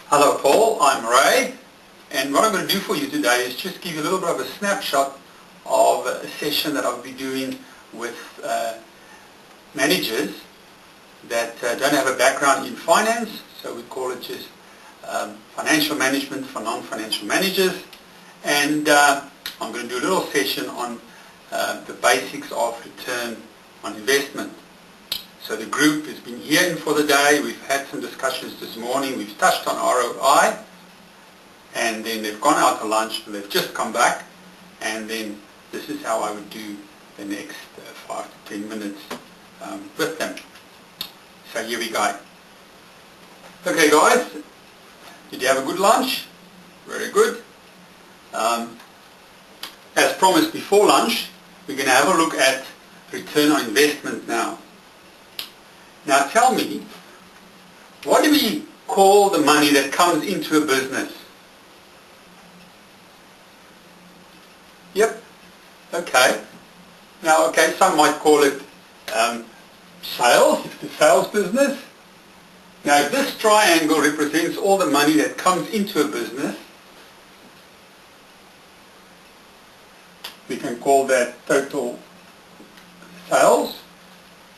Hello Paul, I'm Ray, and what I'm going to do for you today is just give you a little bit of a snapshot of a session that I'll be doing with managers that don't have a background in finance, so we call it just financial management for non-financial managers. And I'm going to do a little session on the basics of return on investment. So the group has been here for the day. We've had some discussions this morning. We've touched on ROI, and then they've gone out to lunch. They've just come back, and then this is how I would do the next 5 to 10 minutes with them. So here we go. Okay guys, did you have a good lunch? Very good. As promised before lunch, we're going to have a look at return on investment now. Now tell me, what do we call the money that comes into a business? Yep, okay. Now, okay, some might call it sales, it's the sales business. Now, if this triangle represents all the money that comes into a business, we can call that total sales.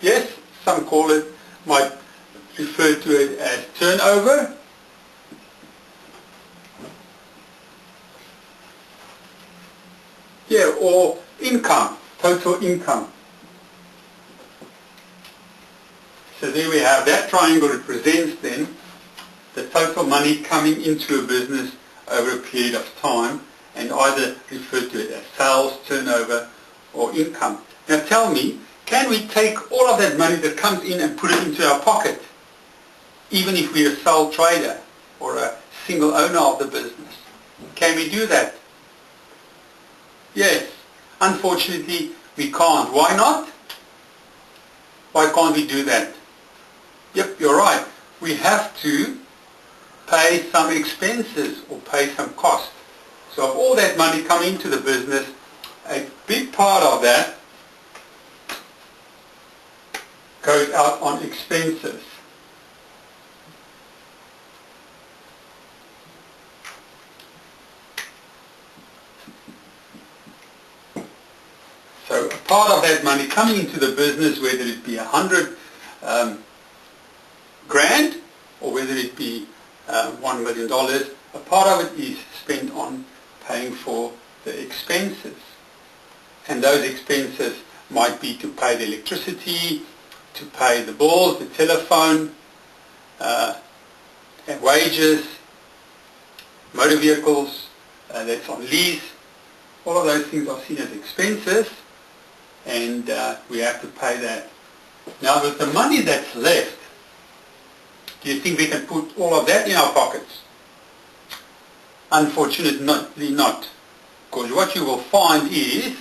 Yes, some might refer to it as turnover. Yeah, or income, total income. So there we have, that triangle represents then the total money coming into a business over a period of time, and either refer to it as sales, turnover, or income. Now tell me, can we take all of that money that comes in and put it into our pocket, even if we're a sole trader or a single owner of the business? Can we do that? Yes. Unfortunately, we can't. Why not? Why can't we do that? Yep, you're right. We have to pay some expenses or pay some cost. So of all that money coming into the business, a big part of that goes out on expenses. So a part of that money coming into the business, whether it be 100 grand or whether it be $1 million, a part of it is spent on paying for the expenses. And those expenses might be to pay the electricity, to pay the bills, the telephone, and wages, motor vehicles that's on lease. All of those things are seen as expenses, and we have to pay that. Now with the money that's left, do you think we can put all of that in our pockets? Unfortunately not. Because what you will find is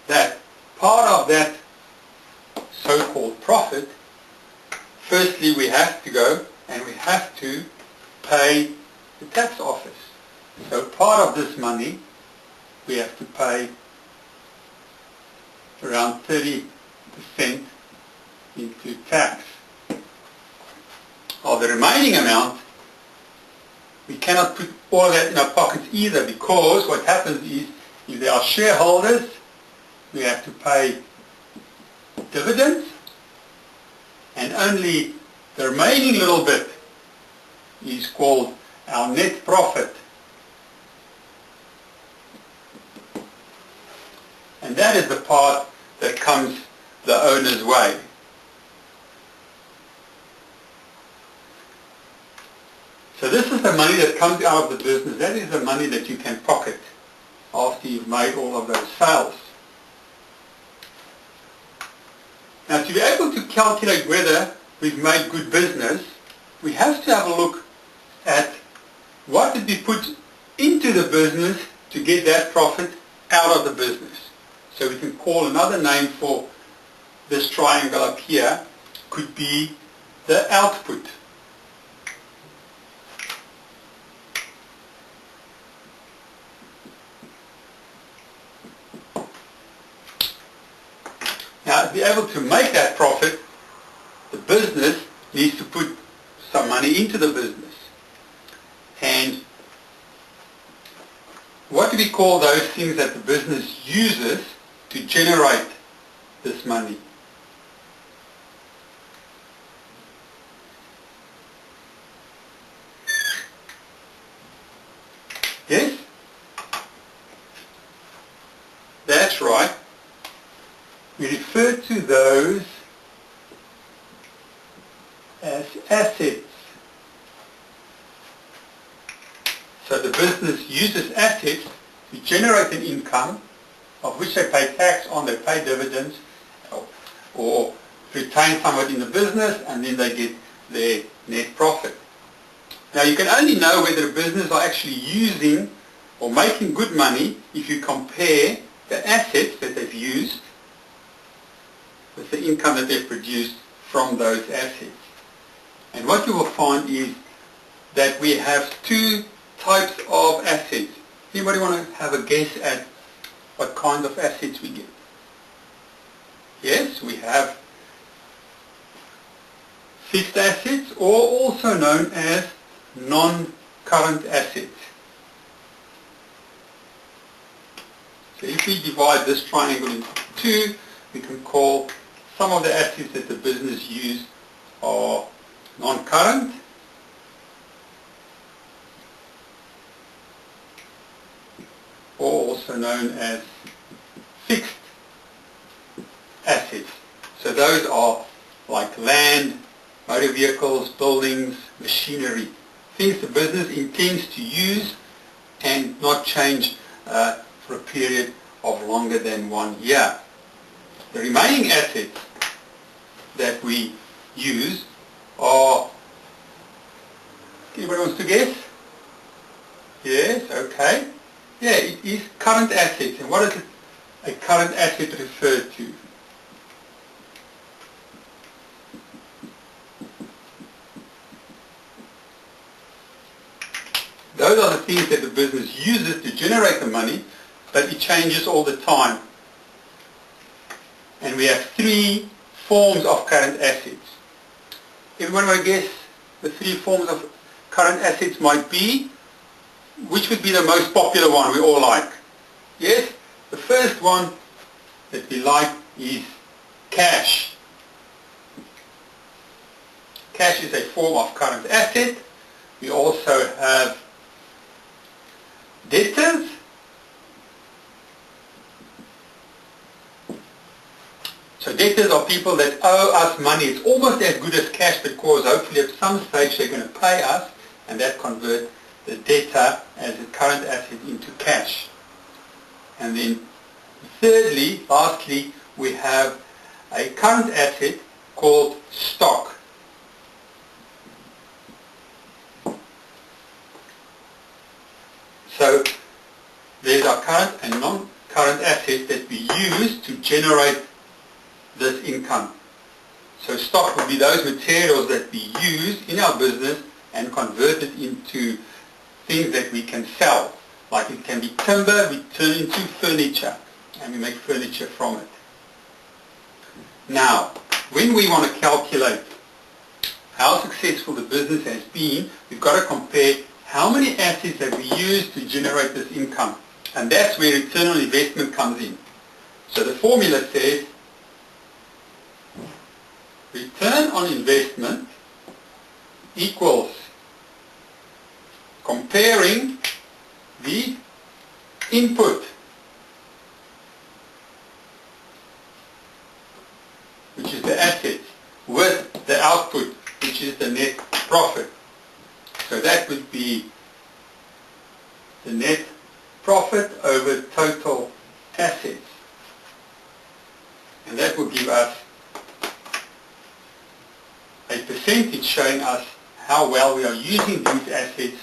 that part of that so-called profit, firstly we have to go and we have to pay the tax office. So part of this money we have to pay around 30% into tax. Of the remaining amount, we cannot put all of that in our pockets either, because what happens is, if there are shareholders, we have to pay dividends, and only the remaining little bit is called our net profit. And that is the part that comes the owner's way. So this is the money that comes out of the business. That is the money that you can pocket after you've made all of those sales. Now to be able to calculate whether we've made good business, we have to have a look at what did we put into the business to get that profit out of the business. So we can call another name for this triangle up here, could be the output. Now, to be able to make that profit, the business needs to put some money into the business. what do we call those things that the business uses to generate this money? Yes? That's right. We refer to those as assets. So the business uses assets to generate an income of which they pay tax on, they pay dividends, or retain somewhat in the business, and then they get their net profit. Now you can only know whether a business are actually using or making good money if you compare the assets that they've used with the income that they've produced from those assets. And what you will find is that we have two types of assets. Anybody want to have a guess at what kind of assets we get? Yes, we have fixed assets, or also known as non-current assets. So if we divide this triangle into two, we can call some of the assets that the business use are non-current, or also known as fixed assets. So those are like land, motor vehicles, buildings, machinery, things the business intends to use and not change for a period of longer than 1 year. The remaining assets that we use are, anybody wants to guess? Yes, okay. Yeah, it is current assets. And what is a current asset referred to? Those are the things that the business uses to generate the money, but it changes all the time. And we have three forms of current assets. Everyone want to guess the three forms of current assets might be? Which would be the most popular one we all like? Yes? The first one that we like is cash. Cash is a form of current asset. We also have debtors. So debtors are people that owe us money. It's almost as good as cash, because hopefully at some stage they're going to pay us, and that converts the debtor as a current asset into cash. And then thirdly, lastly, we have a current asset called stock. So there's our current and non-current assets that we use to generate this income. So stock would be those materials that we use in our business and convert it into things that we can sell. Like it can be timber, we turn into furniture, and we make furniture from it. Now, when we want to calculate how successful the business has been, we've got to compare how many assets have we used to generate this income. And that's where return on investment comes in. So the formula says return on investment equals comparing the input, which is the assets, with the output, which is the net profit. So that would be the net profit over total assets. And that will give us a percentage showing us how well we are using these assets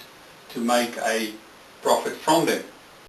to make a profit from them.